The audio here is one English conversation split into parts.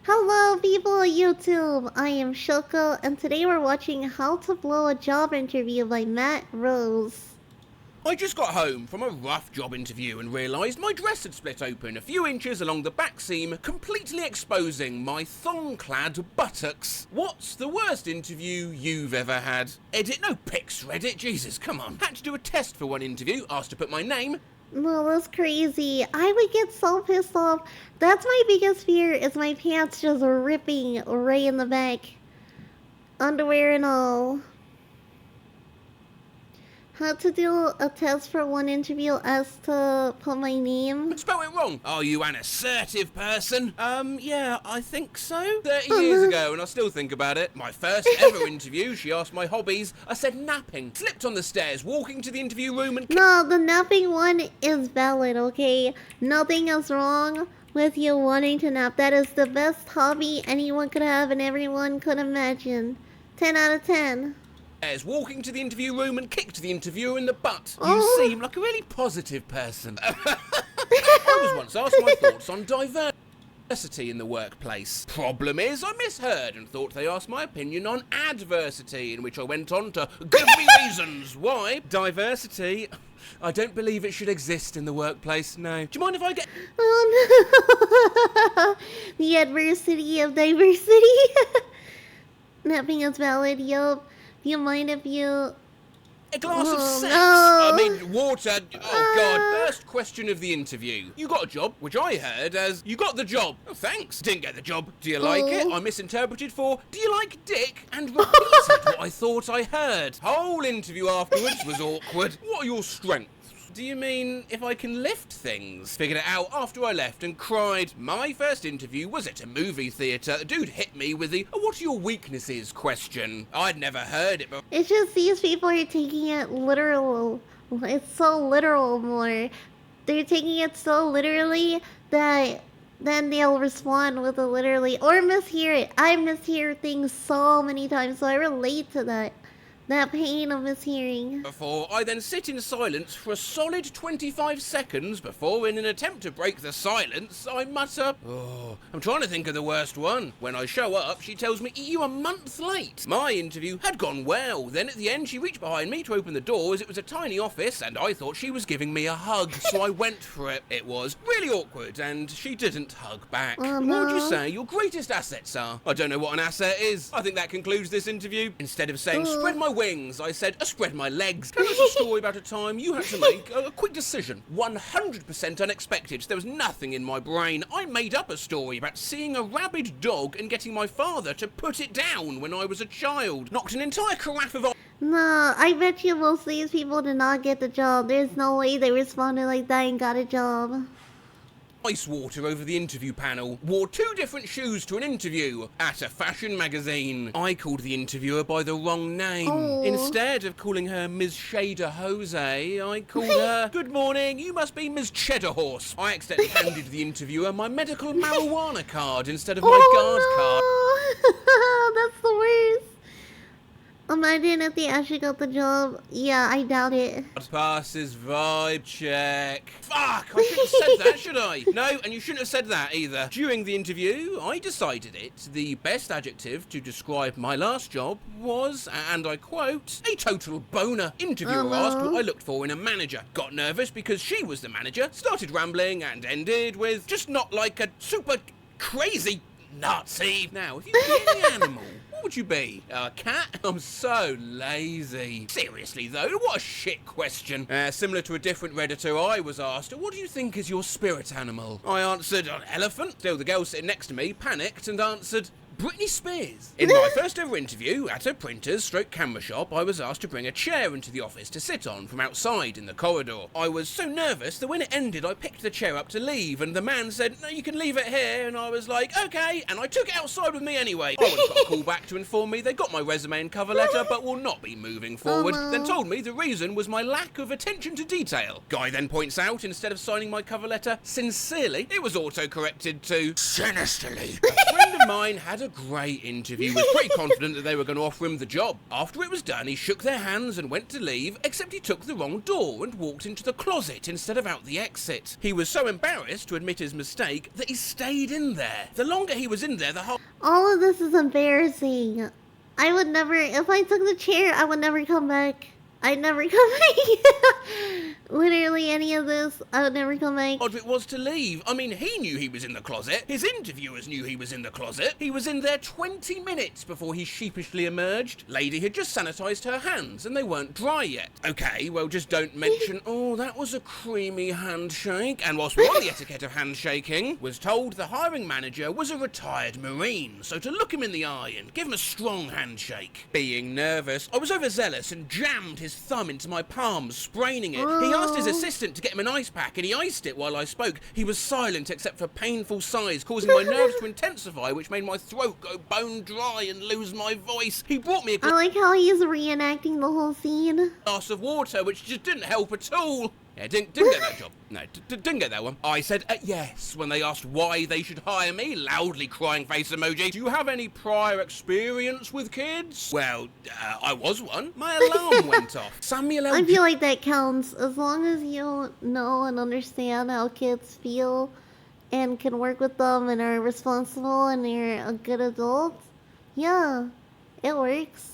Hello people of YouTube, I am Schoko and today we're watching How to Blow a Job Interview by Matt Rose. I just got home from a rough job interview and realised my dress had split open a few inches along the back seam, completely exposing my thong-clad buttocks. What's the worst interview you've ever had? Edit, no pics, Reddit, Jesus, come on. Had to do a test for one interview, asked to put my name. No, that's crazy. I would get so pissed off. That's my biggest fear, is my pants just ripping right in the back. Underwear and all. Had to do a test for one interview as to put my name. Spell it wrong. Are you an assertive person? Yeah, I think so. 30 years ago, and I still think about it. My first ever interview, she asked my hobbies. I said napping. Slipped on the stairs, walking to the interview room and... No, the napping one is valid, okay? Nothing is wrong with you wanting to nap. That is the best hobby anyone could have and everyone could imagine. 10 out of 10. Walking to the interview room and kicked the interviewer in the butt. Oh. You seem like a really positive person. I was once asked my thoughts on diversity in the workplace. Problem is, I misheard and thought they asked my opinion on adversity, in which I went on to give me reasons why. Diversity, I don't believe it should exist in the workplace, no. Do you mind if I get... Oh no! The adversity of diversity. Napping is valid, yup. Do you mind if you... A glass of sex? No. I mean, water. Oh, God. First question of the interview. You got a job, which I heard as, you got the job. Oh, thanks. Didn't get the job. Do you like it? I misinterpreted for, do you like dick? And repeated what I thought I heard. Whole interview afterwards was awkward. What are your strengths? Do you mean if I can lift things? Figured it out after I left and cried. My first interview was at a movie theatre. The dude hit me with the, what are your weaknesses question. I'd never heard it before. It's just these people are taking it literal. It's so literal more. They're taking it so literally that then they'll respond with a literally or mishear it. I mishear things so many times, so I relate to that. That pain of mishearing. I then sit in silence for a solid 25 seconds before, in an attempt to break the silence, I mutter, oh, I'm trying to think of the worst one. When I show up, she tells me, you a month late. My interview had gone well. Then at the end, she reached behind me to open the doors. It was a tiny office, and I thought she was giving me a hug, so I went for it. It was really awkward, and she didn't hug back. Oh, What would you no. say your greatest assets are? I don't know what an asset is. I think that concludes this interview. Instead of saying, spread my wings, I said, spread my legs. Tell us a story about a time you had to make a quick decision. 100% unexpected. There was nothing in my brain. I made up a story about seeing a rabid dog and getting my father to put it down when I was a child. Knocked an entire carafe of No, I bet you most of these people did not get the job. There's no way they responded like that and got a job. ice water over the interview panel. Wore 2 different shoes to an interview at a fashion magazine. I called the interviewer by the wrong name. Oh. Instead of calling her Ms. Shader Jose, I called her, good morning, you must be Ms. Cheddar Horse. I accidentally handed the interviewer my medical marijuana card instead of my guard card. No. That's the worst. Imagine if they actually got the job. Yeah, I doubt it. Passes vibe check. Fuck, I shouldn't have said that, should I? No, and you shouldn't have said that either. During the interview, I decided the best adjective to describe my last job was, and I quote, a total boner. Interviewer asked what I looked for in a manager. Got nervous because she was the manager, started rambling and ended with, just not like a super crazy Nazi. Now, if you could be an animal, what would you be? A cat? I'm so lazy. Seriously though, what a shit question. Similar to a different Redditor, I was asked, what do you think is your spirit animal? I answered, an elephant. Still, the girl sitting next to me panicked and answered, Britney Spears. In my first ever interview at a printer's stroke camera shop, I was asked to bring a chair into the office to sit on from outside in the corridor. I was so nervous that when it ended, I picked the chair up to leave, and the man said, no, you can leave it here, and I was like, okay, and I took it outside with me anyway. I got a call back to inform me they got my resume and cover letter, but will not be moving forward. Then told me the reason was my lack of attention to detail. Guy then points out, instead of signing my cover letter, sincerely, it was auto-corrected to sinisterly. A friend of of mine had a great interview, was pretty confident that they were going to offer him the job. After it was done, he shook their hands and went to leave, except he took the wrong door and walked into the closet instead of out the exit. He was so embarrassed to admit his mistake that he stayed in there. The longer he was in there, the All of this is embarrassing. I would never, if I took the chair, I would never come back. I'd never come back. Literally any of this, I would never come back. harder it was to leave. I mean, he knew he was in the closet. His interviewers knew he was in the closet. He was in there 20 minutes before he sheepishly emerged. Lady had just sanitized her hands and they weren't dry yet. Okay, well, just don't mention, oh, that was a creamy handshake. And whilst we're on the etiquette of handshaking, was told the hiring manager was a retired Marine, so to look him in the eye and give him a strong handshake. Being nervous, I was overzealous and jammed his thumb into my palm, spraining it. He asked his assistant to get him an ice pack and he iced it while I spoke. He was silent except for painful sighs, causing my nerves to intensify, which made my throat go bone dry and lose my voice. He brought me a I like how he's reenacting the whole scene. glass of water, which just didn't help at all. Yeah, didn't get that job. No, didn't get that one. I said yes when they asked why they should hire me, loudly crying face emoji. Do you have any prior experience with kids? Well, I was one. My alarm went off. Samuel L. I feel like that counts. As long as you know and understand how kids feel and can work with them and are responsible and you're a good adult, yeah, it works.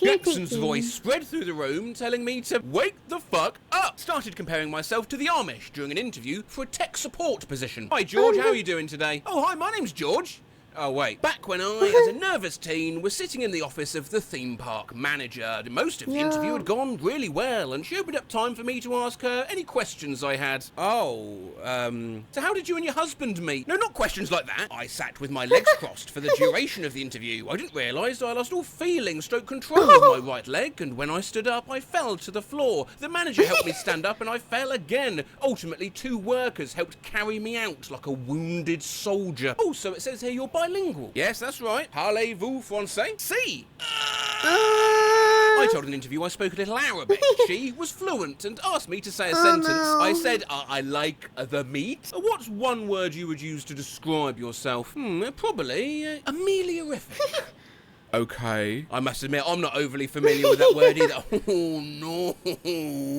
Jackson's voice spread through the room, telling me to wake the fuck up. Started comparing myself to the Amish during an interview for a tech support position. Hi, George, how are you doing today? Oh, hi, my name's George. Oh, wait. Back when I, as a nervous teen, was sitting in the office of the theme park manager, most of the interview had gone really well, and she opened up time for me to ask her any questions I had. So how did you and your husband meet? No, not questions like that. I sat with my legs crossed for the duration of the interview. I didn't realise I lost all feeling stroke control of my right leg, and when I stood up, I fell to the floor. The manager helped me stand up, and I fell again. Ultimately, 2 workers helped carry me out like a wounded soldier. Oh, so it says here you're bilingual. Yes, that's right. Parlez-vous français? Si. I told an interview I spoke a little Arabic. She was fluent and asked me to say a sentence. No. I said, I like the meat. What's one word you would use to describe yourself? Probably ameliorific. Okay. I must admit, I'm not overly familiar with that word either. Oh, no.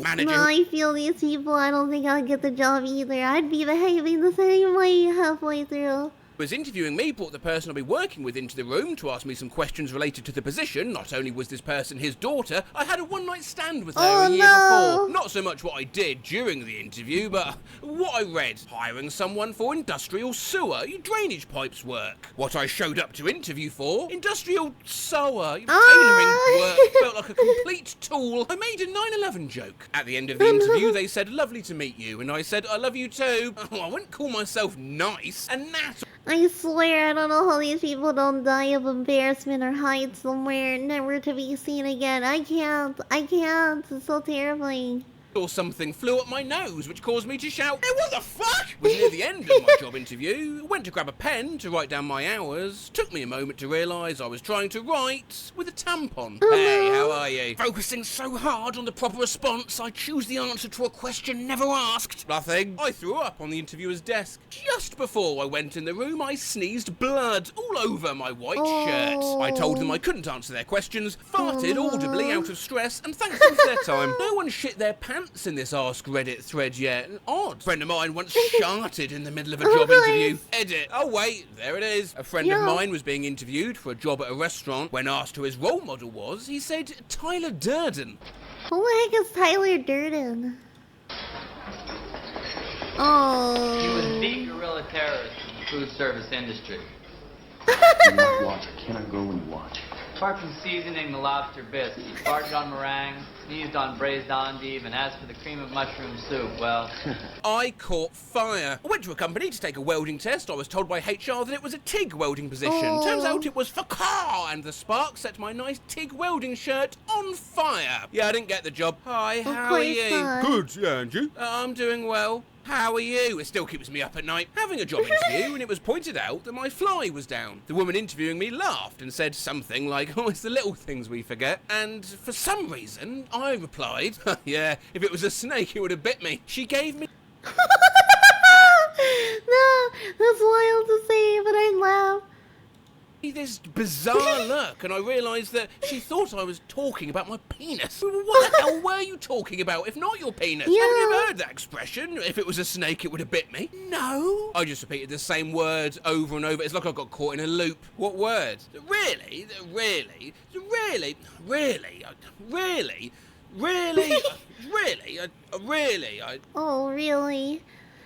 Manager. No, I feel these people. I don't think I'll get the job either. I'd be behaving the same way halfway through. Was interviewing me brought the person I'll be working with into the room to ask me some questions related to the position. Not only was this person his daughter, I had a one-night stand with her a year before. Not so much what I did during the interview, but what I read. Hiring someone for industrial sewer, drainage pipes work. What I showed up to interview for, industrial sewer, tailoring work. Felt like a complete tool. I made a 9/11 joke. At the end of the interview, they said, lovely to meet you, and I said, I love you too. I wouldn't call myself nice, and that... I swear I don't know how these people don't die of embarrassment or hide somewhere never to be seen again. I can't. It's so terrifying. Or something flew at my nose, which caused me to shout, hey, what the fuck? It was near the end of my job interview. Went to grab a pen to write down my hours. Took me a moment to realise I was trying to write with a tampon. Hey, how are you? Focusing so hard on the proper response, I choose the answer to a question never asked. Nothing. I threw up on the interviewer's desk. Just before I went in the room, I sneezed blood all over my white shirt. I told them I couldn't answer their questions, farted audibly out of stress, and thanked them for their time. No one shit their pants in this Ask Reddit thread yet. Odd. A friend of mine once sharted in the middle of a job interview. Edit. Oh wait, there it is. A friend of mine was being interviewed for a job at a restaurant. When asked who his role model was, he said Tyler Durden. Who the heck is Tyler Durden? Oh. He was the guerrilla terrorist in the food service industry. I cannot watch. I cannot go and watch. Apart from seasoning the lobster bisque, he farted on meringue, sneezed on braised endive, and as for the cream of mushroom soup, well... I caught fire. I went to a company to take a welding test. I was told by HR that it was a TIG welding position. Turns out it was for car, and the spark set my nice TIG welding shirt on fire. Yeah, I didn't get the job. Hi, how are you? Good, yeah, and you? I'm doing well. How are you? It still keeps me up at night. Having a job interview, and it was pointed out that my fly was down. The woman interviewing me laughed and said something like, oh, it's the little things we forget. And for some reason, I replied, yeah, if it was a snake, it would have bit me. She gave me... No, that's wild to say, but same laugh. This bizarre look, and I realised that she thought I was talking about my penis. What the hell were you talking about, if not your penis? Haven't you Yeah. heard that expression? If it was a snake, it would have bit me. No. I just repeated the same words over and over. It's like I got caught in a loop. What words? Really? Really? Really? Really? Really? Really? Really? Oh, really?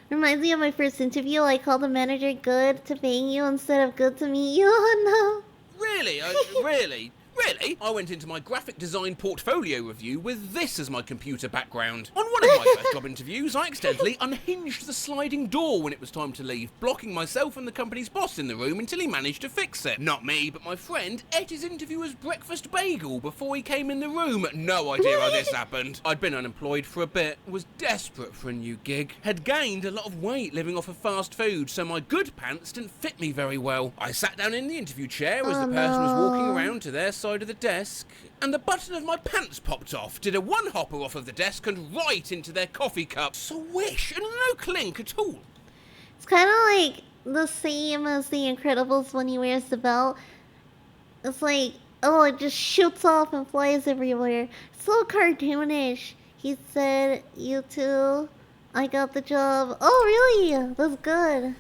Reminds me of my first interview. I called the manager good to paying you instead of good to meet you. Oh, no. Really? Really? Really? I went into my graphic design portfolio review with this as my computer background. On one of my first job interviews, I accidentally unhinged the sliding door when it was time to leave, blocking myself and the company's boss in the room until he managed to fix it. Not me, but my friend ate his interviewer's breakfast bagel before he came in the room. No idea how this happened. I'd been unemployed for a bit, was desperate for a new gig, had gained a lot of weight living off of fast food, so my good pants didn't fit me very well. I sat down in the interview chair as the person was walking around to their side of the desk, and the button of my pants popped off, did a one-hopper off of the desk and right into their coffee cup. Swish, and no clink at all. It's kind of like the same as The Incredibles when he wears the belt. It's like, oh, it just shoots off and flies everywhere. It's so cartoonish. He said, you too, I got the job. Oh, really? That's good.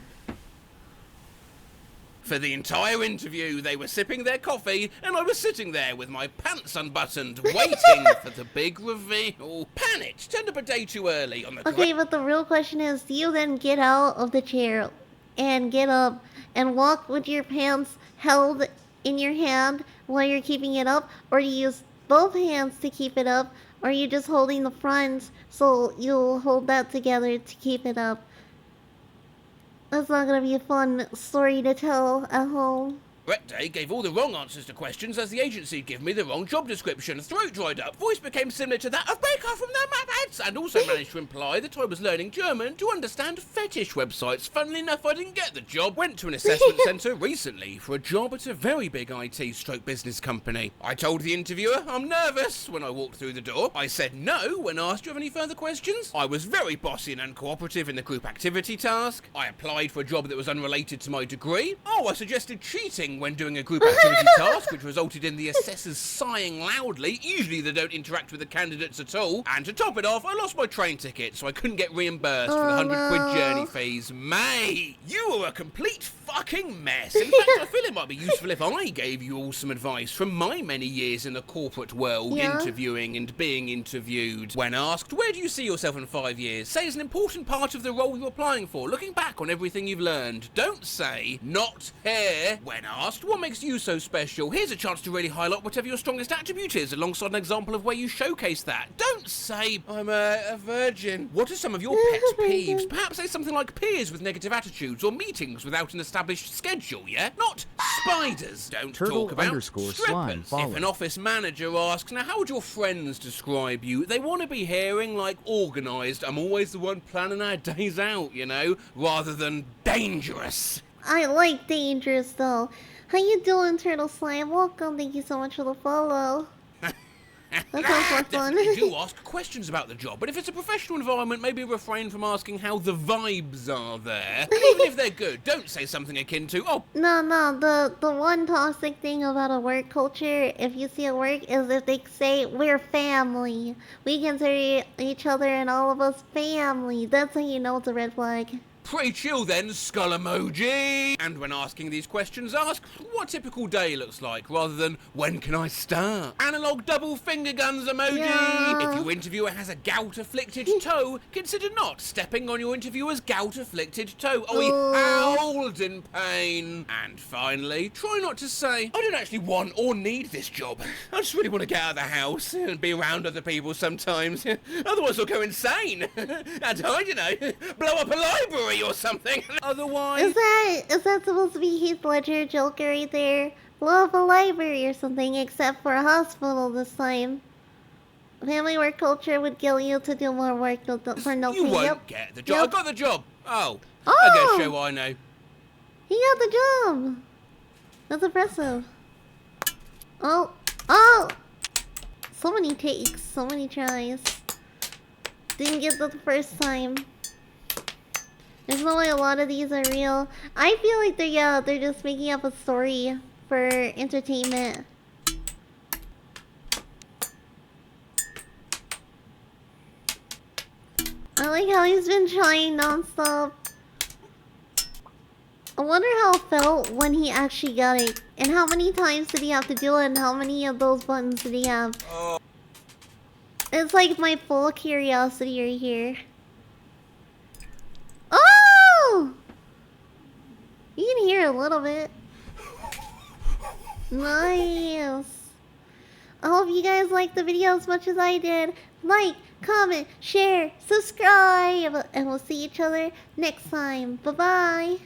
For the entire interview, they were sipping their coffee, and I was sitting there with my pants unbuttoned, waiting for the big reveal. Panicked, turned up a day too early on the Okay, but the real question is, do you then get out of the chair and get up and walk with your pants held in your hand while you're keeping it up? Or do you use both hands to keep it up? Or are you just holding the front so you'll hold that together to keep it up? That's not gonna be a fun story to tell at home. Correct day gave all the wrong answers to questions as the agency gave me the wrong job description. Throat dried up, voice became similar to that of Baker from the Muppets, and also managed to imply that I was learning German to understand fetish websites. Funnily enough, I didn't get the job. Went to an assessment centre recently for a job at a very big IT business company. I told the interviewer I'm nervous when I walked through the door. I said no when asked, do you have any further questions? I was very bossy and uncooperative in the group activity task. I applied for a job that was unrelated to my degree. Oh, I suggested cheating when doing a group activity task, which resulted in the assessors sighing loudly. Usually they don't interact with the candidates at all. And to top it off, I lost my train ticket, so I couldn't get reimbursed for the 100 quid journey fees. Mate, you were a complete fucking mess. In fact, I feel it might be useful if I gave you all some advice from my many years in the corporate world, interviewing and being interviewed. When asked, where do you see yourself in 5 years? Say it's an important part of the role you're applying for, looking back on everything you've learned. Don't say, not here. When asked, what makes you so special? Here's a chance to really highlight whatever your strongest attribute is, alongside an example of where you showcase that. Don't say, I'm a virgin. What are some of your pet peeves? Perhaps say something like peers with negative attitudes, or meetings without an established schedule, yeah? Not spiders. Don't Turtle talk about _slime strippers. follow. If an office manager asks, now how would your friends describe you? They want to be hearing, like, organised, I'm always the one planning our days out, you know, rather than dangerous. I like dangerous though. How you doing, Turtle Slime? Welcome. Thank you so much for the follow. That sounds more fun. Definitely do ask questions about the job, but if it's a professional environment, maybe refrain from asking how the vibes are there. And even if they're good, don't say something akin to, oh, No, the one toxic thing about a work culture, if you see at work, is if they say, we're family. We consider each other and all of us family. That's how you know it's a red flag. pretty chill then, skull emoji. And when asking these questions, ask what typical day looks like, rather than when can I start? Analog double finger guns emoji. Yeah. If your interviewer has a gout-afflicted toe, consider not stepping on your interviewer's gout-afflicted toe. Oh, he howled in pain. And finally, try not to say, I don't actually want or need this job. I just really want to get out of the house and be around other people sometimes. Otherwise I'll go insane. And I don't know, blow up a library or something. Otherwise... Is that supposed to be Heath Ledger Joker right there? Blow up a library or something, except for a hospital this time. Family work culture would kill you to do more work for no pay. You won't Yep. get the job. Yep. I got the job. Oh. Oh! I guess show I know. He got the job! That's impressive. Oh! So many takes, so many tries. Didn't get that the first time. There's no way a lot of these are real. I feel like they're just making up a story for entertainment. I like how he's been trying nonstop. I wonder how it felt when he actually got it. And how many times did he have to do it, and how many of those buttons did he have? It's like my full curiosity right here. Oh! You can hear a little bit. Nice. I hope you guys liked the video as much as I did. Like, comment, share, subscribe. And we'll see each other next time. Bye-bye.